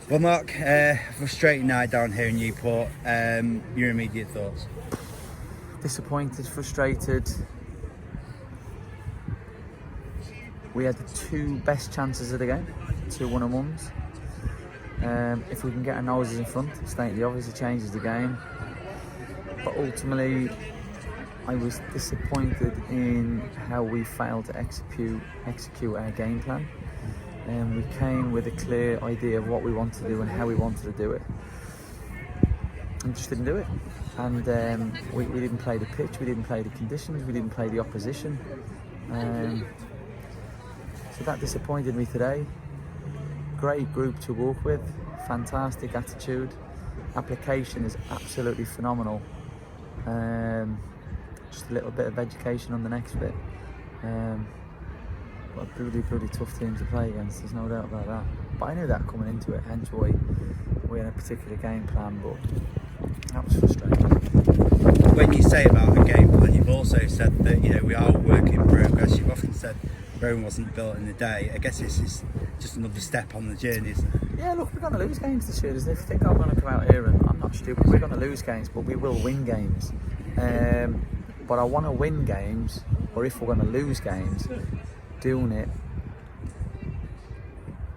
Well, Mark, frustrating night down here in Newport. Your immediate thoughts? Disappointed, frustrated. We had the two best chances of the game, 2 1-on-1s. If we can get our noses in front, stating obvious, it changes the game. But ultimately, I was disappointed in how we failed to execute our game plan. We came with a clear idea of what we wanted to do and how we wanted to do it, and just didn't do it. And we didn't play the pitch, we didn't play the conditions, we didn't play the opposition. So that disappointed me today. Great group to work with, fantastic attitude, application is absolutely phenomenal. Just a little bit of education on the next bit. But a pretty tough team to play against, there's no doubt about that. But I knew that coming into it, hence why we had a particular game plan, but that was frustrating. When you say about a game plan, you've also said that we are a work in progress. You've often said Rome wasn't built in a day. I guess this is just another step on the journey, isn't it? Yeah, look, we're going to lose games this year. If you think I'm going to come out here and I'm not stupid, we're going to lose games, but we will win games. But I want to win games, or if we're going to lose games, doing it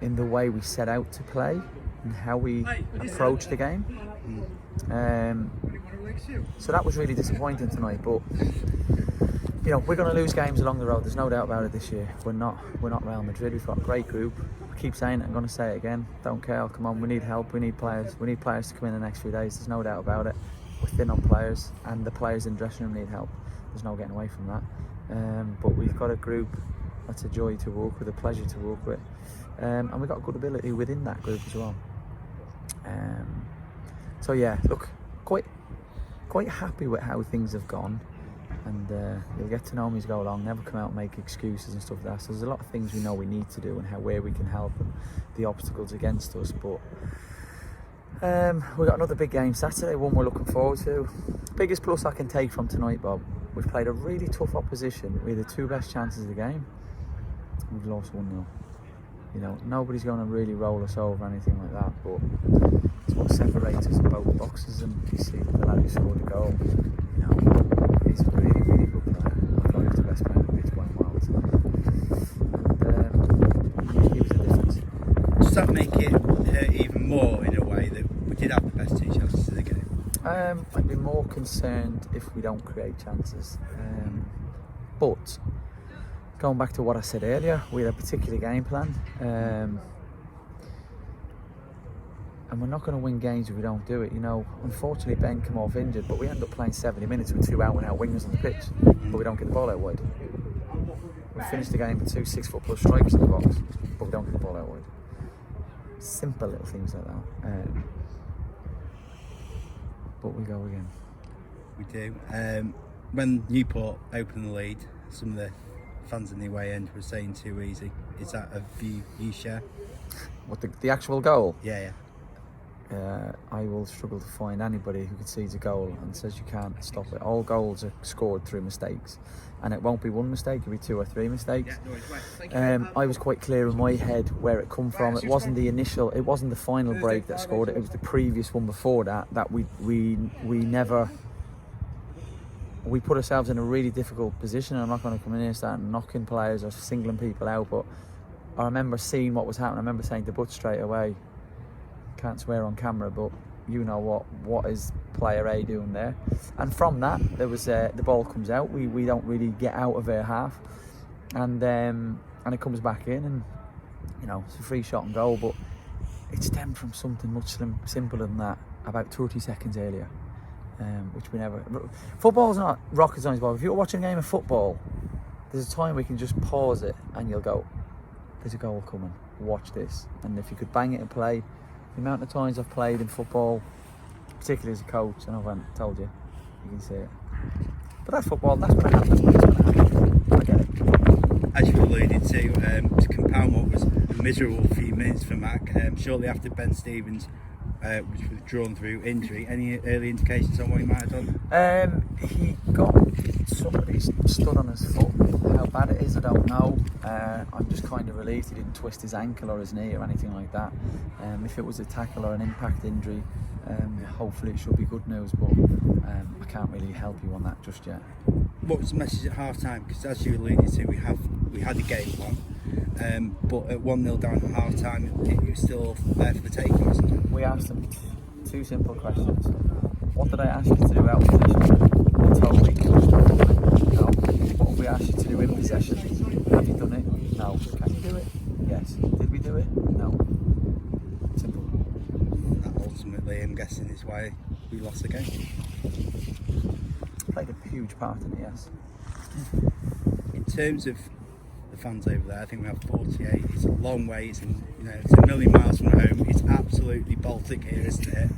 in the way we set out to play and how we approach the game. So that was really disappointing tonight, but we're going to lose games along the road, there's no doubt about it this year. We're not Real Madrid, we've got a great group. I keep saying it, I'm going to say it again, don't care, come on, we need help, we need players to come in the next few days, there's no doubt about it. We're thin on players, and the players in the dressing room need help, there's no getting away from that. But we've got a group that's a joy to work with, a pleasure to work with, and we've got good ability within that group as well. So yeah, look, quite happy with how things have gone, and you'll get to know me as we go along, never come out and make excuses and stuff like that. So there's a lot of things we know we need to do and where we can help and the obstacles against us, but we've got another big game Saturday, one we're looking forward to. Biggest plus I can take from tonight, Bob, we've played a really tough opposition. We had the 2 best chances of the game. We've lost 1-0. Nobody's going to really roll us over or anything like that, but it's what separates us in both boxes. And you see the lad who scored the goal, he's a really good player. I thought he was the best player in the pitch, playing well tonight. And he was the difference. Does that make it hurt even more in a way that we did have the best 2 chances of the game? I'd be more concerned if we don't create chances. But going back to what I said earlier, we had a particular game plan, and we're not going to win games if we don't do it. Unfortunately Ben came off injured, but we end up playing 70 minutes with 2 out-and-out wingers on the pitch, but we don't get the ball out wide. We finished the game with 2 6-foot-plus strikers in the box, but we don't get the ball out wide. Simple little things like that. But we go again. We do. When Newport opened the lead, some of the fans in the away end were saying too easy. Is that a view you share? What, the actual goal? Yeah. I will struggle to find anybody who concedes a goal and says you can't stop it. All goals are scored through mistakes, and it won't be 1 mistake, it'll be 2 or 3 mistakes. I was quite clear in my head where it come from. It wasn't the final break that scored it, it was the previous one before that we put ourselves in a really difficult position. I'm not going to come in here and start knocking players or singling people out, but I remember seeing what was happening. I remember saying to Butch straight away, can't swear on camera, but what is player A doing there? And from that, there was the ball comes out. We don't really get out of our half, and it comes back in, and it's a free shot and goal. But it stemmed from something much simpler than that about 30 seconds earlier. Which we never. Football's not rocket science, Bob. If you're watching a game of football, there's a time we can just pause it and you'll go, there's a goal coming, watch this. And if you could bang it and play, the amount of times I've played in football, particularly as a coach, I know I haven't told you, you can see it. But that's football, that's going to happen, I get it. As you alluded to compound what was a miserable few minutes for Mac, shortly after Ben Stevens was withdrawn through injury, any early indications on what he might have done? He got somebody stood on his foot. how bad it is, I don't know. I'm just kind of relieved he didn't twist his ankle or his knee or anything like that. If it was a tackle or an impact injury, hopefully it should be good news, but I can't really help you on that just yet. What was the message at half time? Because as you alluded to, we had a game on, but at 1-0 down at half time, it was still there for the taking, wasn't it? We asked them two simple questions. What did I ask you to do out of possession? Totally. No. What have we asked you to do in possession? Have you done it? No. Can you do it? Yes. Did we do it? No. Simple. That ultimately, I'm guessing, is why we lost the game. Played a huge part in it, yes. In terms of the fans over there, I think we have 48. It's a long ways, and it's a million miles from home. It's absolutely Baltic here, isn't it?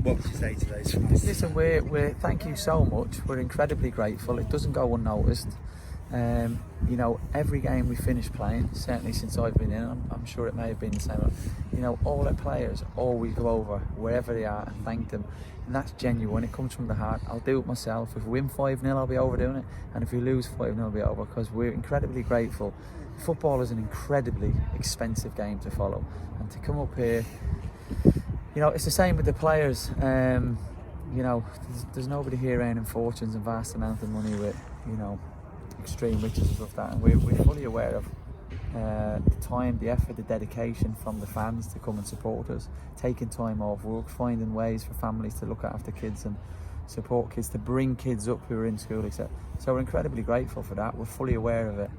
What would you say to those fans? Listen, we're thank you so much. We're incredibly grateful. It doesn't go unnoticed. Every game we finish playing, certainly since I've been in, I'm sure it may have been the same. All our players always go over wherever they are and thank them, and that's genuine. It comes from the heart. I'll do it myself. If we win 5-0, I'll be overdoing it, and if we lose 5-0, I'll be over, because we're incredibly grateful. Football is an incredibly expensive game to follow, and to come up here, it's the same with the players. There's nobody here earning fortunes and vast amounts of money with extreme riches and stuff like that, and we're fully aware of the time, the effort, the dedication from the fans to come and support us, taking time off work, finding ways for families to look after kids and support kids, to bring kids up who are in school, etc. So we're incredibly grateful for that. We're fully aware of it,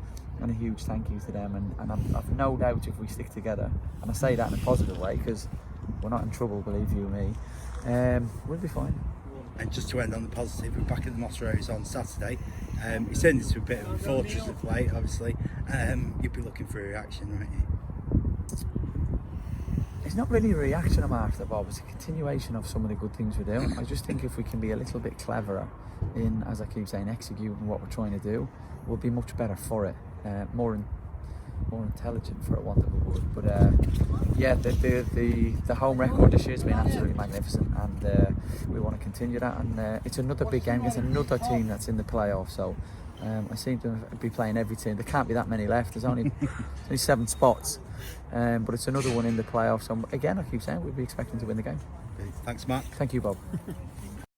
and a huge thank you to them, and I've no doubt if we stick together, and I say that in a positive way because we're not in trouble, believe you me, we'll be fine. And just to end on the positive, we're back at the Moss Rose on Saturday. It's turned into a bit of a fortress of late, obviously. You'll be looking for a reaction, won't you? It's not really a reaction I'm after, Bob. It's a continuation of some of the good things we're doing. I just think if we can be a little bit cleverer in, as I keep saying, executing what we're trying to do, we'll be much better for it. More intelligent, for a want of a word. But the home record this year has been absolutely magnificent, and we want to continue that. And it's another big game. It's another team that's in the playoffs. So I seem to be playing every team. There can't be that many left. There's only 7 spots, but it's another one in the playoffs. So again, I keep saying we'll be expecting to win the game. Thanks, Mark. Thank you, Bob.